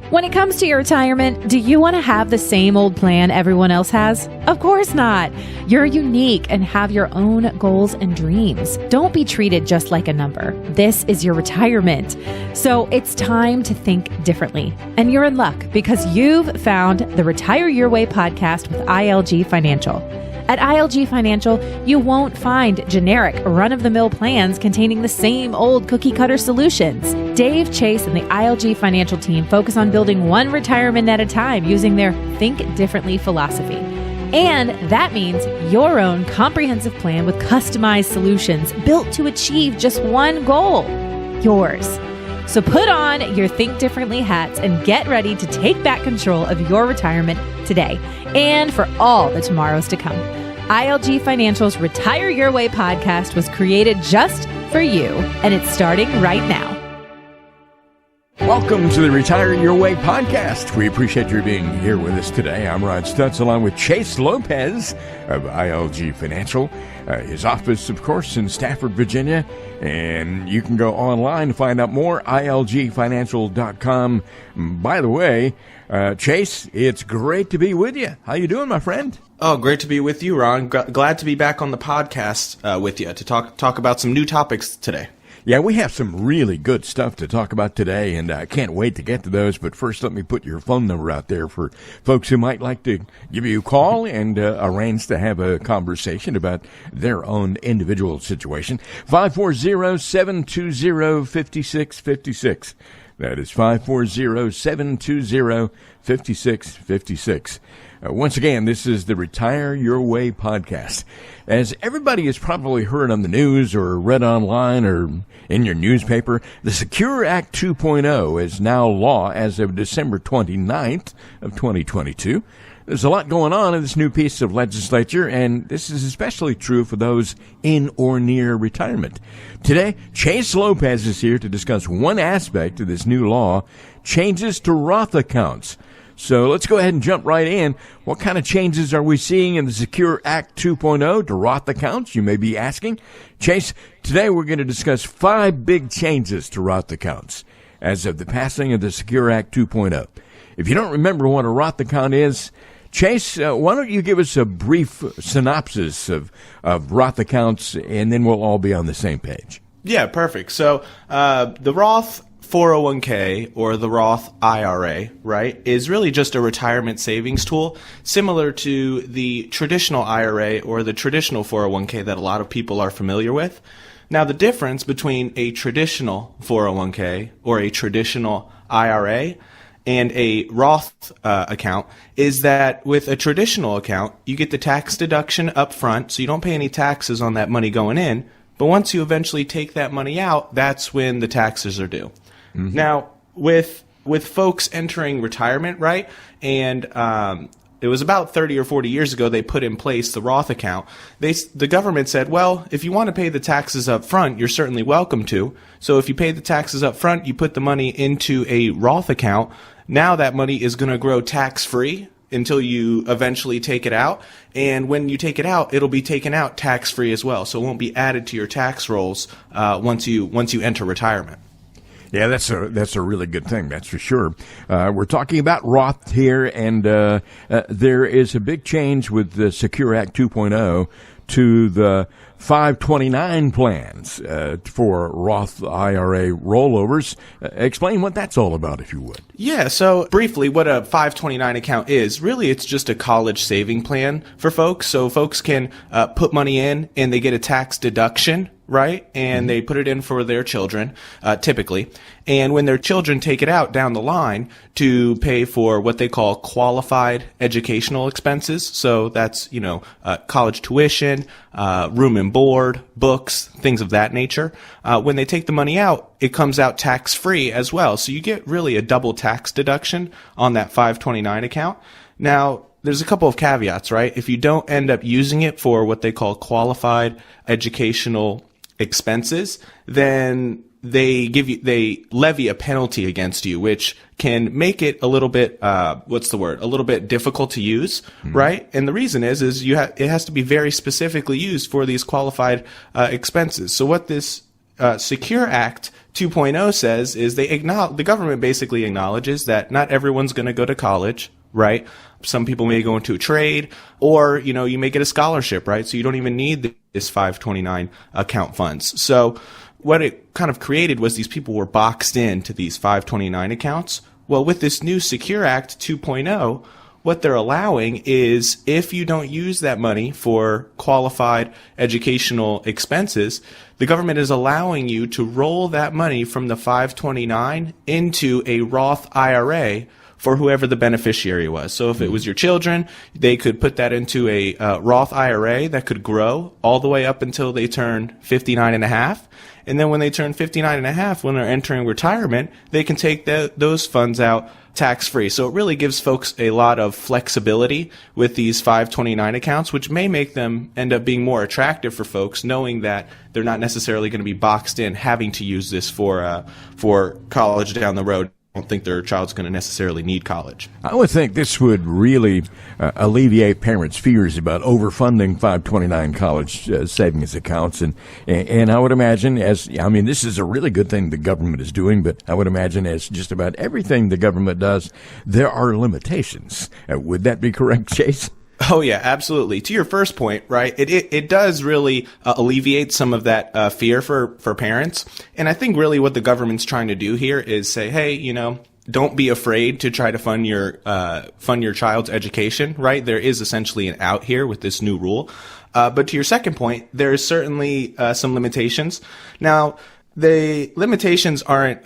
When it comes to your retirement, do you want to have the same old plan everyone else has? Of course not. You're unique and have your own goals and dreams. Don't be treated just like a number. This is your retirement. So it's time to think differently. And you're in luck because you've found the Retire Your Way podcast with ILG Financial. At ILG Financial, you won't find generic, run-of-the-mill plans containing the same old cookie-cutter solutions. Dave, Chase, and the ILG Financial team focus on building one retirement at a time using their Think Differently philosophy. And that means your own comprehensive plan with customized solutions built to achieve just one goal, yours. So put on your Think Differently hats and get ready to take back control of your retirement today and for all the tomorrows to come. ILG Financial's Retire Your Way podcast was created just for you, and it's starting right now. Welcome to the Retire Your Way podcast. We appreciate your being here with us today. I'm Rod Stutz along with Chase Lopez of ILG Financial. His office, of course, in Stafford, Virginia. And you can go online to find out more, ilgfinancial.com. By the way, Chase, it's great to be with you. How you doing, my friend? Oh, great to be with you, Ron. Glad to be back on the podcast with you to talk about some new topics today. Yeah, we have some really good stuff to talk about today, and I can't wait to get to those. But first, let me put your phone number out there for folks who might like to give you a call and arrange to have a conversation about their own individual situation. 540-720-5656. That is 540-720-5656. Once again, this is the Retire Your Way podcast. As everybody has probably heard on the news or read online or in your newspaper, the Secure Act 2.0 is now law as of December 29th of 2022. There's a lot going on in this new piece of legislature, and this is especially true for those in or near retirement. Today, Chase Lopez is here to discuss one aspect of this new law, changes to Roth accounts. So let's go ahead and jump right in. What kind of changes are we seeing in the Secure Act 2.0 to Roth accounts, you may be asking? Chase, today we're going to discuss 5 big changes to Roth accounts as of the passing of the Secure Act 2.0. If you don't remember what a Roth account is, Chase, why don't you give us a brief synopsis of Roth accounts, and then we'll all be on the same page. Yeah, perfect. So the Roth 401k or the Roth IRA, right, is really just a retirement savings tool similar to the traditional IRA or the traditional 401k that a lot of people are familiar with. Now, the difference between a traditional 401k or a traditional IRA and a Roth account is that with a traditional account, you get the tax deduction up front, so you don't pay any taxes on that money going in. But once you eventually take that money out, that's when the taxes are due. Mm-hmm. Now, with folks entering retirement, right, and it was about 30 or 40 years ago they put in place the Roth account. The government said, well, if you want to pay the taxes up front, you're certainly welcome to. So if you pay the taxes up front, you put the money into a Roth account. Now that money is going to grow tax-free until you eventually take it out. And when you take it out, it'll be taken out tax-free as well. So it won't be added to your tax rolls once you enter retirement. Yeah, that's a really good thing, that's for sure. We're talking about Roth here, and there is a big change with the Secure Act 2.0 to the 529 plans for Roth IRA rollovers. Explain what that's all about, if you would. Yeah, so briefly, what a 529 account is, really it's just a college saving plan for folks. So folks can put money in and they get a tax deduction, right? And they put it in for their children, typically. And when their children take it out down the line to pay for what they call qualified educational expenses, so that's, college tuition, room and board, books, things of that nature. When they take the money out, it comes out tax-free as well. So you get really a double tax deduction on that 529 account. Now, there's a couple of caveats, right? If you don't end up using it for what they call qualified educational expenses, then they levy a penalty against you, which can make it a little bit, a little bit difficult to use, right? And the reason is it has to be very specifically used for these qualified expenses. So what this Secure Act 2.0 says is the government basically acknowledges that not everyone's going to go to college, right? Some people may go into a trade, or, you may get a scholarship, right? So you don't even need this 529 account funds. So what it kind of created was these people were boxed into these 529 accounts. Well, with this new Secure Act 2.0, what they're allowing is if you don't use that money for qualified educational expenses, the government is allowing you to roll that money from the 529 into a Roth IRA for whoever the beneficiary was. So if it was your children, they could put that into a Roth IRA that could grow all the way up until they turn 59 and a half. And then when they turn 59 and a half, when they're entering retirement, they can take those funds out tax-free. So it really gives folks a lot of flexibility with these 529 accounts, which may make them end up being more attractive for folks, knowing that they're not necessarily going to be boxed in having to use this for college down the road. I don't think their child's going to necessarily need college. I would think this would really alleviate parents' fears about overfunding 529 college savings accounts. And I would imagine this is a really good thing the government is doing, but I would imagine as just about everything the government does, there are limitations. Would that be correct, Chase? Oh, yeah, absolutely. To your first point, right, it does really alleviate some of that fear for parents. And I think really what the government's trying to do here is say, hey, don't be afraid to try to fund your child's education, right? There is essentially an out here with this new rule. But to your second point, there is certainly some limitations. Now, the limitations aren't,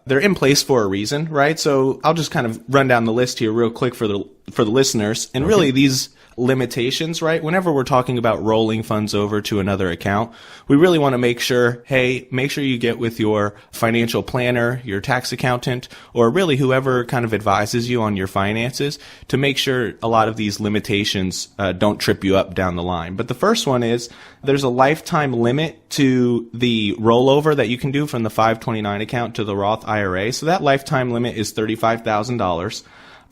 they're in place for a reason, right? So I'll just kind of run down the list here real quick for the listeners. And really these limitations, right? Whenever we're talking about rolling funds over to another account, we really want to make sure you get with your financial planner, your tax accountant, or really whoever kind of advises you on your finances to make sure a lot of these limitations don't trip you up down the line. But the first one is there's a lifetime limit to the rollover that you can do from the 529 account to the Roth IRA. So that lifetime limit is $35,000.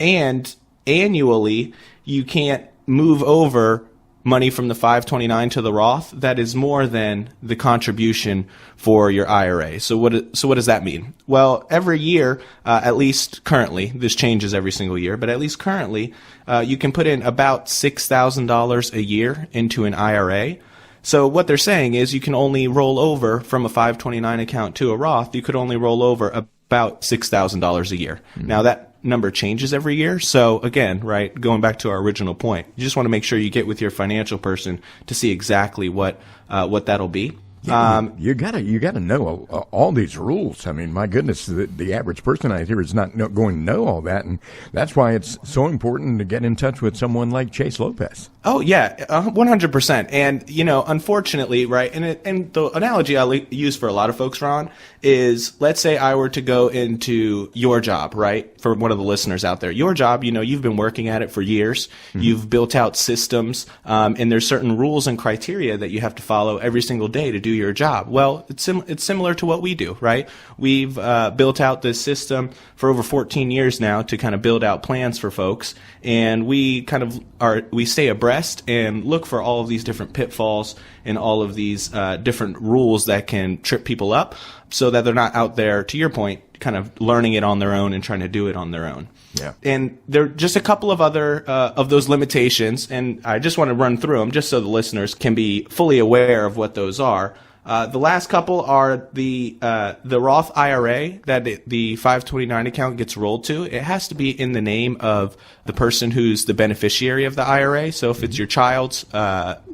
And annually, you can't move over money from the 529 to the Roth that is more than the contribution for your IRA. So what does that mean? Well, every year, at least currently, this changes every single year, but at least currently, you can put in about $6,000 a year into an IRA. So what they're saying is you can only roll over from a 529 account to a Roth. You could only roll over about $6,000 a year. Mm-hmm. Now that number changes every year. So again, right, going back to our original point, you just want to make sure you get with your financial person to see exactly what that'll be. Yeah, you gotta know all these rules. I mean, my goodness, the average person out here is not going to know all that, and that's why it's so important to get in touch with someone like Chase Lopez. Oh yeah, 100%. And unfortunately, right, and the analogy I'll use for a lot of folks, Ron, is let's say I were to go into your job, right? For one of the listeners out there, your job, you've been working at it for years. Mm-hmm. You've built out systems, and there's certain rules and criteria that you have to follow every single day to do your job. Well, it's similar to what we do, right? We've built out this system for over 14 years now to kind of build out plans for folks, and we stay abreast and look for all of these different pitfalls and all of these different rules that can trip people up so that they're not out there, to your point, kind of learning it on their own and trying to do it on their own. Yeah. And there are just a couple of other of those limitations, and I just want to run through them just so the listeners can be fully aware of what those are. The last couple are the Roth IRA that the 529 account gets rolled to. It has to be in the name of the person who's the beneficiary of the IRA. So if it's your child's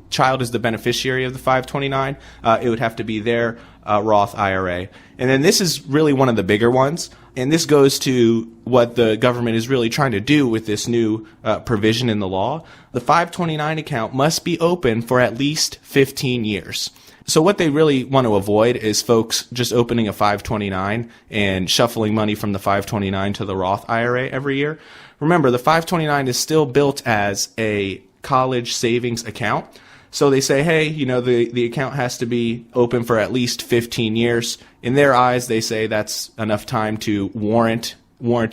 child is the beneficiary of the 529, it would have to be their Roth IRA. And then this is really one of the bigger ones. And this goes to what the government is really trying to do with this new provision in the law. The 529 account must be open for at least 15 years. So what they really want to avoid is folks just opening a 529 and shuffling money from the 529 to the Roth IRA every year. Remember, the 529 is still built as a college savings account. So they say, hey, the account has to be open for at least 15 years. In their eyes, they say that's enough time to warrant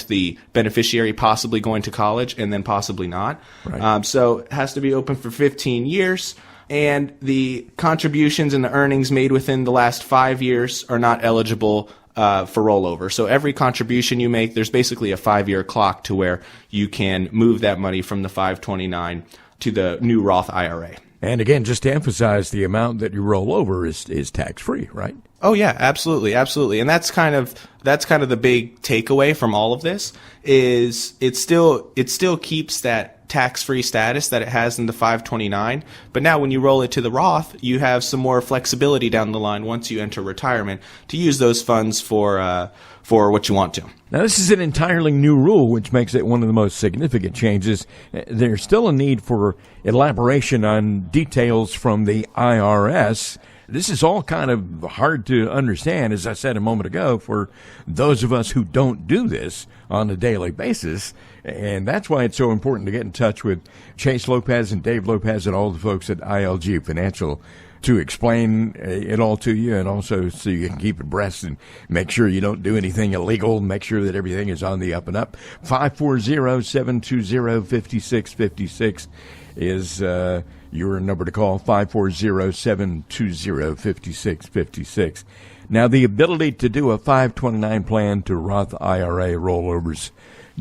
the beneficiary possibly going to college and then possibly not. Right. So it has to be open for 15 years. and the contributions and the earnings made within the last 5 years are not eligible for rollover. So every contribution you make, there's basically a 5-year clock to where you can move that money from the 529 to the new Roth IRA. And again, just to emphasize, the amount that you roll over is tax-free, right? Oh yeah, absolutely, absolutely. And that's kind of the big takeaway from all of this is it still keeps that tax-free status that it has in the 529. But now when you roll it to the Roth, you have some more flexibility down the line once you enter retirement to use those funds for what you want to. Now, this is an entirely new rule, which makes it one of the most significant changes. There's still a need for elaboration on details from the IRS. This is all kind of hard to understand, as I said a moment ago, for those of us who don't do this on a daily basis. And that's why it's so important to get in touch with Chase Lopez and Dave Lopez and all the folks at ILG Financial to explain it all to you, and also so you can keep abreast and make sure you don't do anything illegal, make sure that everything is on the up and up. 540-720-5656 is your number to call, 540-720-5656. Now, the ability to do a 529 plan to Roth IRA rollovers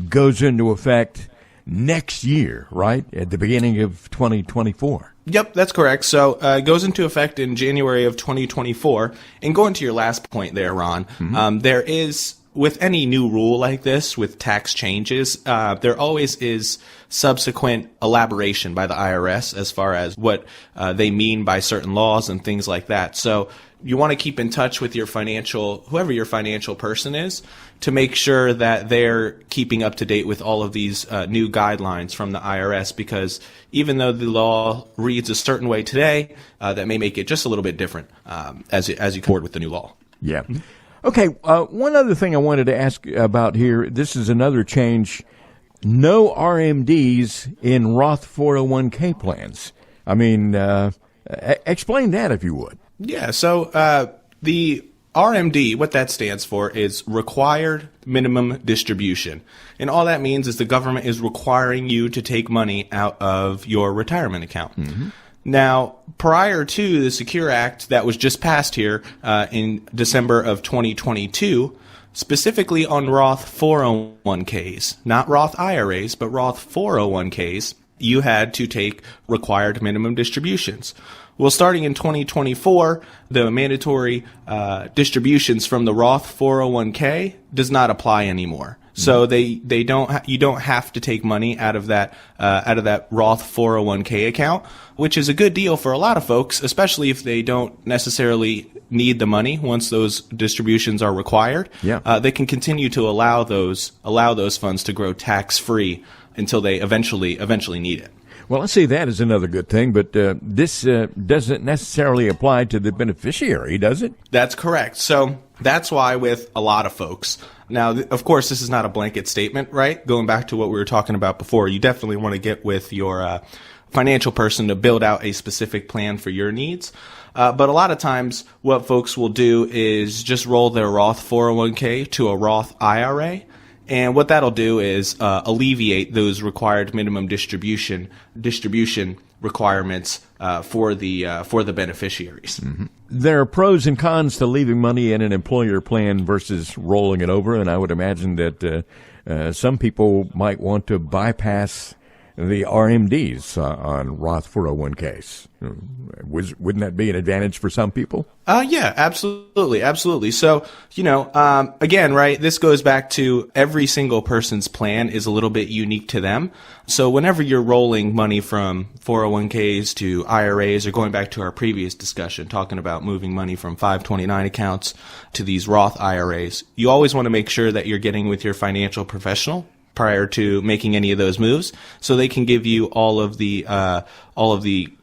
goes into effect next year, right? At the beginning of 2024. Yep, that's correct. So it goes into effect in January of 2024. And going to your last point there, Ron, there is, with any new rule like this, with tax changes, there always is subsequent elaboration by the IRS as far as what they mean by certain laws and things like that. So you want to keep in touch with your whoever your financial person is, to make sure that they're keeping up to date with all of these new guidelines from the IRS, because even though the law reads a certain way today, that may make it just a little bit different as you come forward with the new law. Yeah. Okay, one other thing I wanted to ask about here, this is another change. No RMDs in Roth 401k plans. I mean, explain that if you would. Yeah, so the RMD, what that stands for is required minimum distribution. And all that means is the government is requiring you to take money out of your retirement account. Mm-hmm. Now, prior to the Secure Act that was just passed here in December of 2022, specifically on Roth 401ks, not Roth IRAs, but Roth 401ks, you had to take required minimum distributions. Well, starting in 2024, the mandatory distributions from the Roth 401k does not apply anymore. So you don't have to take money out of that Roth 401k account, which is a good deal for a lot of folks, especially if they don't necessarily need the money once those distributions are required. Yeah. They can continue to allow those funds to grow tax free until they eventually need it. Well, I see that as another good thing, but this doesn't necessarily apply to the beneficiary, does it? That's correct. So that's why with a lot of folks, now, of course, this is not a blanket statement, right? Going back to what we were talking about before, you definitely want to get with your financial person to build out a specific plan for your needs. But a lot of times what folks will do is just roll their Roth 401k to a Roth IRA. And what that'll do is alleviate those required minimum distribution requirements for the beneficiaries. Mm-hmm. There are pros and cons to leaving money in an employer plan versus rolling it over, and I would imagine that some people might want to bypass the RMDs on Roth 401ks. Wouldn't that be an advantage for some people? Yeah, absolutely. So, again, right, this goes back to every single person's plan is a little bit unique to them. So whenever you're rolling money from 401ks to IRAs, or going back to our previous discussion, talking about moving money from 529 accounts to these Roth IRAs, you always want to make sure that you're getting with your financial professional prior to making any of those moves, so they can give you all of the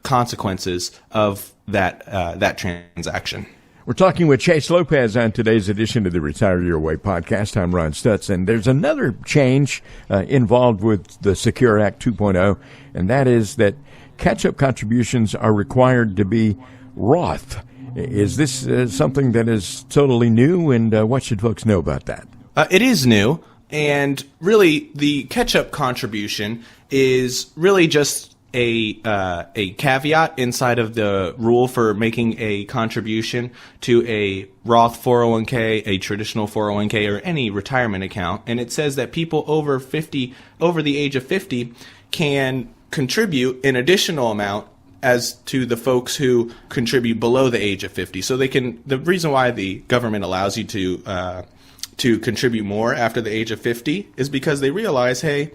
consequences of that transaction. We're talking with Chase Lopez on today's edition of the Retire Your Way podcast. I'm Ron Stutz, and there's another change involved with the Secure Act 2.0, and that is that catch-up contributions are required to be Roth. Is this something that is totally new, and what should folks know about that? It is new. And really, the catch-up contribution is really just a caveat inside of the rule for making a contribution to a Roth 401k, a traditional 401k, or any retirement account. And it says that people over the age of 50 can contribute an additional amount as to the folks who contribute below the age of 50. So the reason why the government allows you to contribute more after the age of 50 is because they realize, hey,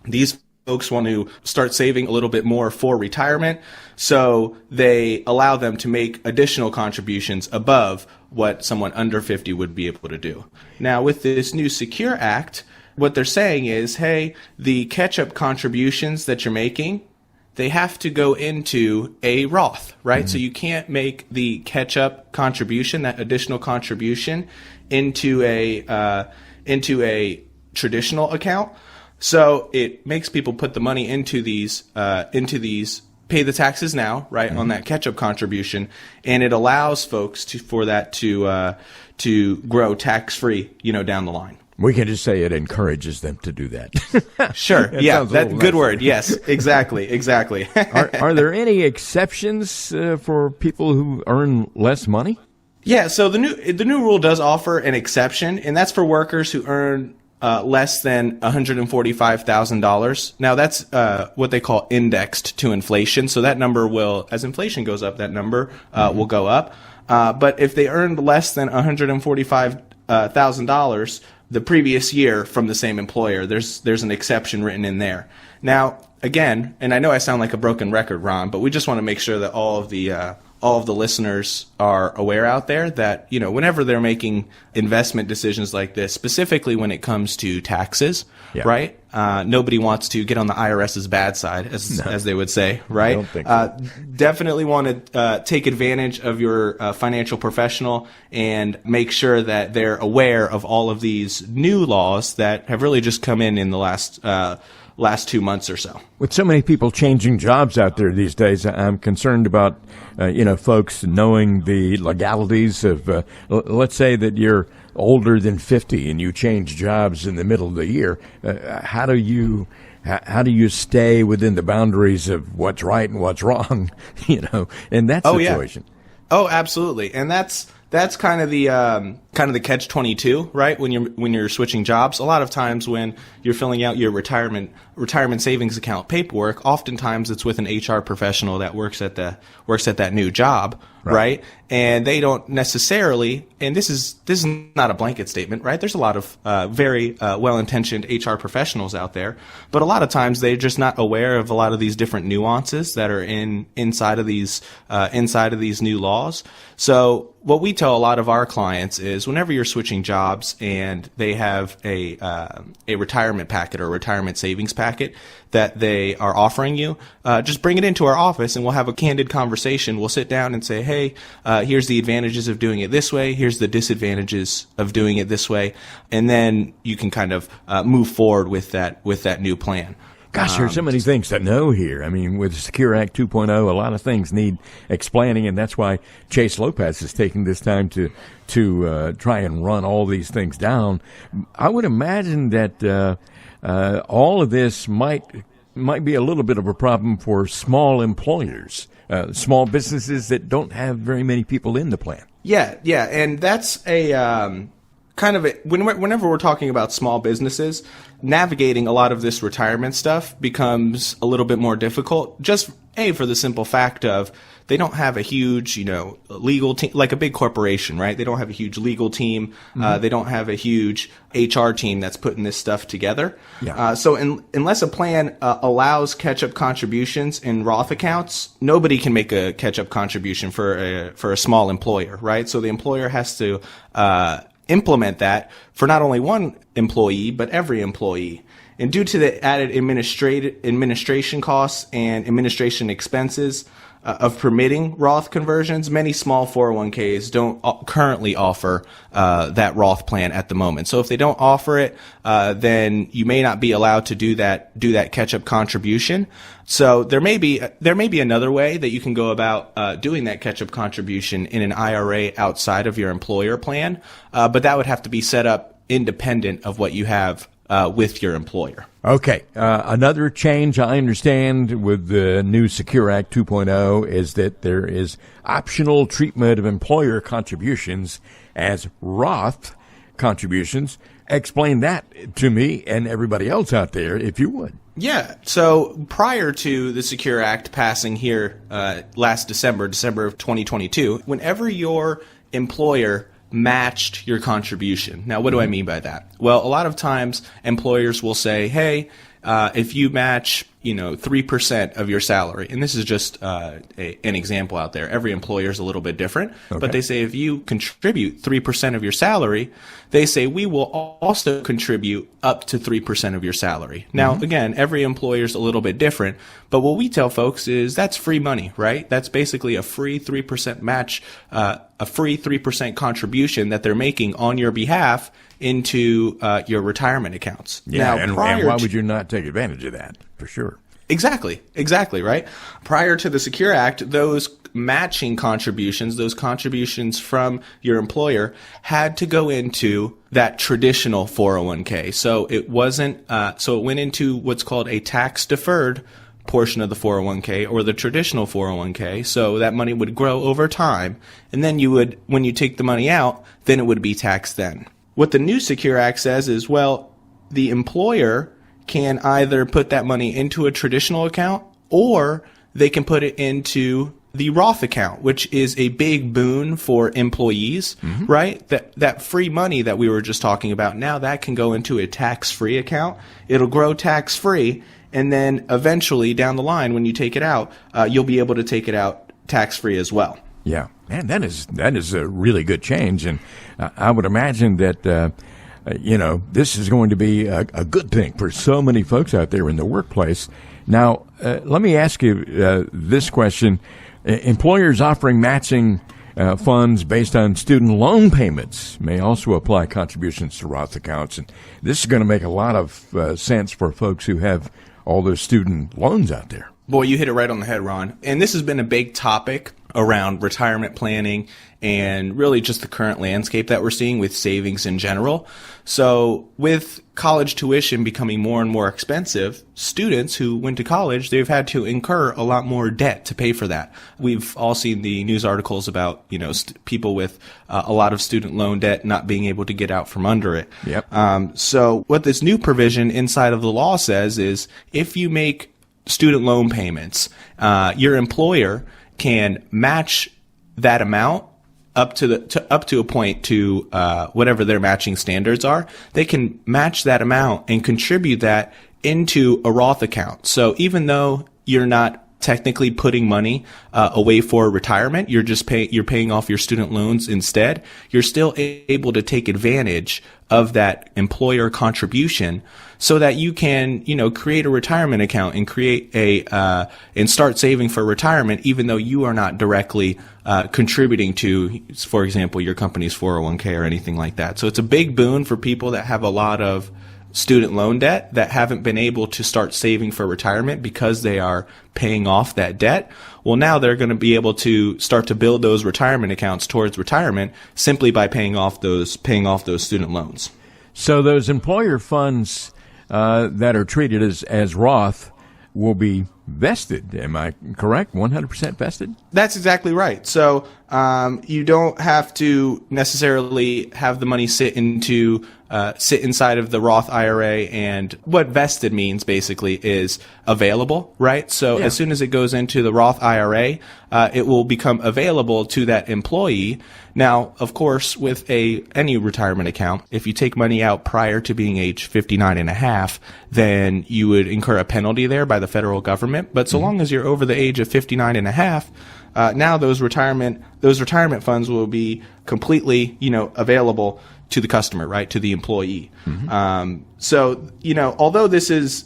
these folks want to start saving a little bit more for retirement, so they allow them to make additional contributions above what someone under 50 would be able to do. Now, with this new Secure Act, what they're saying is, hey, the catch-up contributions that you're making, they have to go into a Roth, right? Mm-hmm. So you can't make the catch-up contribution, that additional contribution, into a traditional account. So it makes people put the money into these, pay the taxes now, right, on that catch-up contribution, and it allows folks for that to grow tax-free, down the line. We can just say it encourages them to do that. Sure. Yeah, that's a good word. Yes, exactly. Are there any exceptions for people who earn less money? Yeah. So the new rule does offer an exception, and that's for workers who earn less than $145,000. Now that's what they call indexed to inflation. So that number will, as inflation goes up, that number will go up. But if they earned less than $145,000 the previous year from the same employer, there's an exception written in there. Now, again, and I know I sound like a broken record, Ron, but we just want to make sure that all of the listeners are aware out there that, whenever they're making investment decisions like this, specifically when it comes to taxes, right? Nobody wants to get on the IRS's bad side, as they would say, right? I don't think so. Definitely want to take advantage of your financial professional and make sure that they're aware of all of these new laws that have really just come in the last 2 months or so. With so many people changing jobs out there these days, I'm concerned about, folks knowing the legalities of, let's say that you're older than 50 and you change jobs in the middle of the year. How do you stay within the boundaries of what's right and what's wrong, in that situation? Yeah. Oh, absolutely. And that's kind of the catch-22, right? When you're switching jobs, a lot of times when you're filling out your retirement savings account paperwork, oftentimes it's with an HR professional that works at that new job, right? And they don't necessarily, and this is not a blanket statement, right? There's a lot of very well-intentioned HR professionals out there, but a lot of times they're just not aware of a lot of these different nuances that are inside of these new laws. So what we tell a lot of our clients is whenever you're switching jobs and they have a retirement packet or a retirement savings packet that they are offering you, just bring it into our office and we'll have a candid conversation. We'll sit down and say, hey, here's the advantages of doing it this way. Here's the disadvantages of doing it this way. And then you can kind of move forward with that new plan. Gosh, there's so many things to know here. I mean, with Secure Act 2.0, a lot of things need explaining, and that's why Chase Lopez is taking this time to try and run all these things down. I would imagine that all of this might be a little bit of a problem for small employers, small businesses that don't have very many people in the plan. Yeah, and that's a whenever we're talking about small businesses, navigating a lot of this retirement stuff becomes a little bit more difficult, just for the simple fact of they don't have a huge, legal team, like a big corporation, right? They don't have a huge legal team. Mm-hmm. They don't have a huge HR team that's putting this stuff together. Yeah. So unless a plan allows catch-up contributions in Roth accounts, nobody can make a catch-up contribution for a small employer, right? So the employer has to implement that for not only one employee, but every employee. And due to the added administration costs and administration expenses of permitting Roth conversions, many small 401ks don't currently offer that Roth plan at the moment. So if they don't offer it, then you may not be allowed to do that catch-up contribution. So there may be another way that you can go about doing that catch-up contribution in an IRA outside of your employer plan, but that would have to be set up independent of what you have with your employer. Okay. Another change I understand with the new Secure Act 2.0 is that there is optional treatment of employer contributions as Roth contributions. Explain that to me and everybody else out there, if you would. Yeah. So prior to the Secure Act passing here last December of 2022, whenever your employer matched your contribution. Now, what do I mean by that? Well, a lot of times employers will say, hey, if you match, 3% of your salary, and this is just an example out there. Every employer is a little bit different, but they say if you contribute 3% of your salary, they say we will also contribute up to 3% of your salary. Now, again, every employer is a little bit different, but what we tell folks is that's free money, right? That's basically a free 3% match, a free 3% contribution that they're making on your behalf into your retirement accounts. Yeah, now, and why would you not take advantage of that? For sure. Exactly, right? Prior to the Secure Act, those matching contributions, those contributions from your employer had to go into that traditional 401k. So it wasn't, so it went into what's called a tax deferred portion of the 401k or the traditional 401k. So that money would grow over time. And then when you take the money out, then it would be taxed then. What the new Secure Act says is, well, the employer can either put that money into a traditional account or they can put it into the Roth account, which is a big boon for employees, right? That free money that we were just talking about, now that can go into a tax-free account. It'll grow tax-free, and then eventually down the line when you take it out, you'll be able to take it out tax-free as well. Yeah, and that is a really good change, and I would imagine that this is going to be a good thing for so many folks out there in the workplace. Now, let me ask you this question. Employers offering matching funds based on student loan payments may also apply contributions to Roth accounts. And this is going to make a lot of sense for folks who have all those student loans out there. Boy, you hit it right on the head, Ron. And this has been a big topic around retirement planning and really just the current landscape that we're seeing with savings in general. So with college tuition becoming more and more expensive, students who went to college, they've had to incur a lot more debt to pay for that. We've all seen the news articles about, people with a lot of student loan debt not being able to get out from under it. Yep. So what this new provision inside of the law says is if you make student loan payments, your employer can match that amount up to a point to whatever their matching standards are. They can match that amount and contribute that into a Roth account. So even though you're not technically putting money away for retirement, you're paying off your student loans instead, you're still able to take advantage of that employer contribution so that you can, create a retirement account and create and start saving for retirement, even though you are not directly contributing to, for example, your company's 401k or anything like that. So it's a big boon for people that have a lot of student loan debt that haven't been able to start saving for retirement because they are paying off that debt. Well, now they're going to be able to start to build those retirement accounts towards retirement simply by paying off those student loans. So those employer funds that are treated as Roth will be vested. Am I correct? 100% vested? That's exactly right. So you don't have to necessarily have the money sit inside of the Roth IRA, and what vested means basically is available, right? So as soon as it goes into the Roth IRA, it will become available to that employee. Now, of course, with any retirement account, if you take money out prior to being age 59 and a half, then you would incur a penalty there by the federal government. But so long as you're over the age of 59 and a half, now those retirement funds will be completely, available to the customer, right, to the employee. So, although this is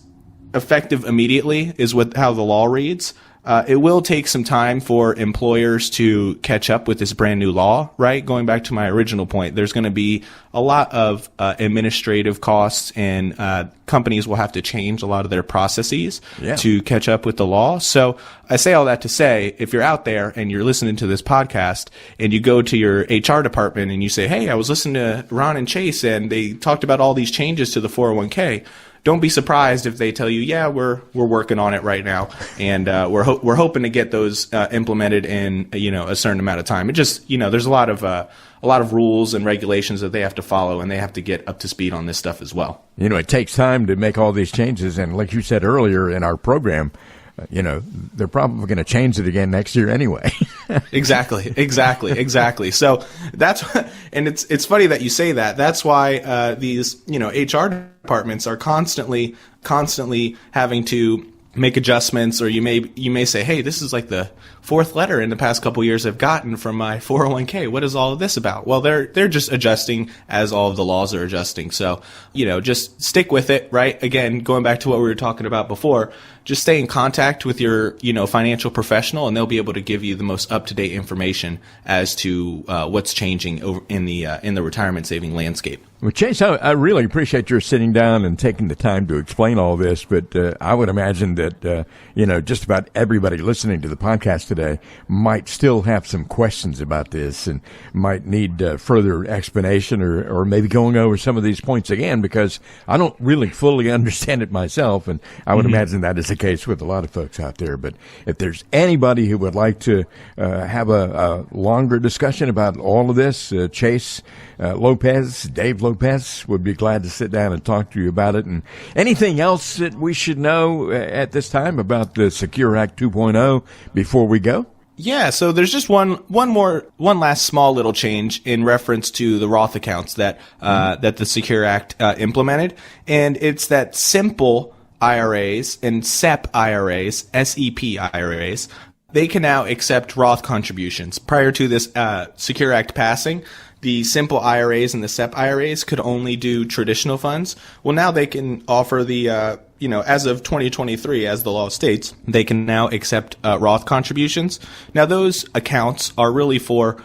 effective immediately, is how the law reads, It will take some time for employers to catch up with this brand new law, right? Going back to my original point, there's going to be a lot of administrative costs, and companies will have to change a lot of their processes to catch up with the law. So I say all that to say, if you're out there and you're listening to this podcast and you go to your HR department and you say, hey, I was listening to Ron and Chase and they talked about all these changes to the 401k, don't be surprised if they tell you, yeah, we're working on it right now, and we're hoping to get those implemented in a certain amount of time. It just there's a lot of rules and regulations that they have to follow, and they have to get up to speed on this stuff as well. It takes time to make all these changes, and like you said earlier in our program, they're probably going to change it again next year anyway. Exactly. So and it's funny that you say that. That's why these HR departments are constantly having to make adjustments, or you may say, hey, this is like the fourth letter in the past couple years I've gotten from my 401k. What is all of this about? Well, they're just adjusting as all of the laws are adjusting. So, just stick with it, right? Again, going back to what we were talking about before, just stay in contact with your, financial professional, and they'll be able to give you the most up-to-date information as to what's changing over in the retirement saving landscape. Well, Chase, I really appreciate your sitting down and taking the time to explain all this, but I would imagine that, just about everybody listening to the podcast today might still have some questions about this and might need further explanation or maybe going over some of these points again, because I don't really fully understand it myself, and I would imagine that is the case with a lot of folks out there. But if there's anybody who would like to have a longer discussion about all of this, Chase Lopez, Dave Lopez would be glad to sit down and talk to you about it. And anything else that we should know at this time about the Secure Act 2.0 before we go? Yeah, so there's just one last small little change in reference to the Roth accounts that the Secure Act implemented, and it's that simple IRAs and SEP IRAs, SEP IRAs, they can now accept Roth contributions. Prior to this Secure Act passing, the simple IRAs and the SEP IRAs could only do traditional funds. Well, now they can offer the, as of 2023, as the law states, they can now accept Roth contributions. Now, those accounts are really for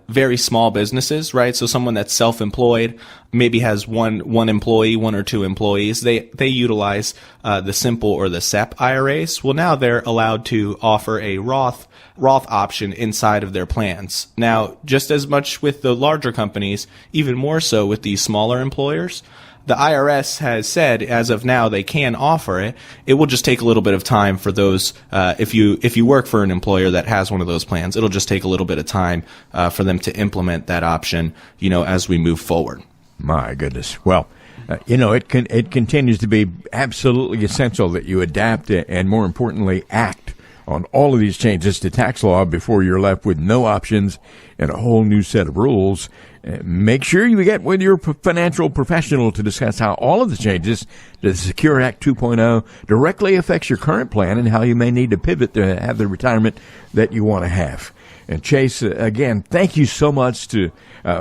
very small businesses, right? So someone that's self-employed, maybe has one employee, one or two employees, they utilize the simple or the SEP IRAs. Well, now they're allowed to offer a Roth option inside of their plans. Now, just as much with the larger companies, even more so with these smaller employers, the IRS has said as of now they can offer it. It will just take a little bit of time for those. If you work for an employer that has one of those plans, it'll just take a little bit of time for them to implement that option, as we move forward. My goodness. Well, it continues to be absolutely essential that you adapt and, more importantly, act on all of these changes to tax law before you're left with no options and a whole new set of rules. Make sure you get with your financial professional to discuss how all of the changes to the Secure Act 2.0 directly affects your current plan and how you may need to pivot to have the retirement that you want to have. And Chase, again, thank you so much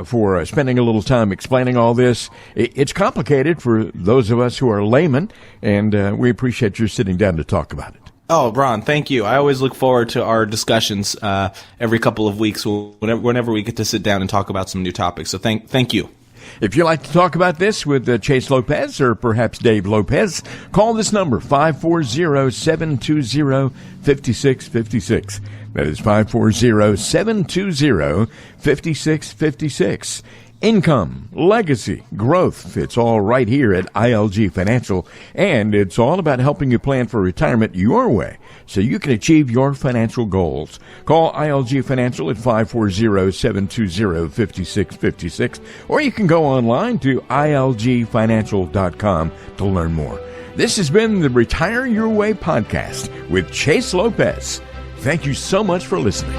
for spending a little time explaining all this. It's complicated for those of us who are laymen, and we appreciate your sitting down to talk about it. Oh, Ron, thank you. I always look forward to our discussions every couple of weeks whenever we get to sit down and talk about some new topics. So thank you. If you'd like to talk about this with Chase Lopez or perhaps Dave Lopez, call this number, 540-720-5656. That is 540-720-5656. Income, legacy, growth, it's all right here at ILG Financial, and it's all about helping you plan for retirement your way so you can achieve your financial goals. Call ILG Financial at 540-720-5656, or you can go online to ilgfinancial.com to learn more. This has been the Retire Your Way podcast with Chase Lopez. Thank you so much for listening.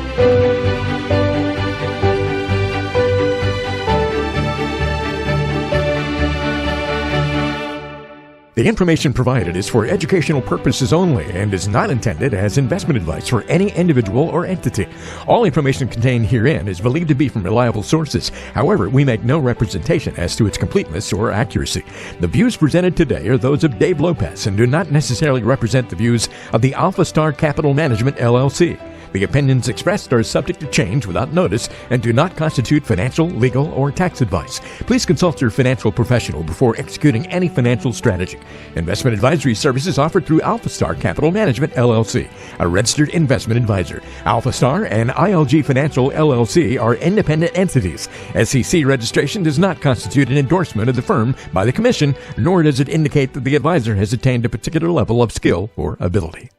The information provided is for educational purposes only and is not intended as investment advice for any individual or entity. All information contained herein is believed to be from reliable sources. However, we make no representation as to its completeness or accuracy. The views presented today are those of Dave Lopez and do not necessarily represent the views of the Alpha Star Capital Management, LLC. The opinions expressed are subject to change without notice and do not constitute financial, legal, or tax advice. Please consult your financial professional before executing any financial strategy. Investment advisory services offered through Alpha Star Capital Management, LLC, a registered investment advisor. Alpha Star and ILG Financial, LLC are independent entities. SEC registration does not constitute an endorsement of the firm by the Commission, nor does it indicate that the advisor has attained a particular level of skill or ability.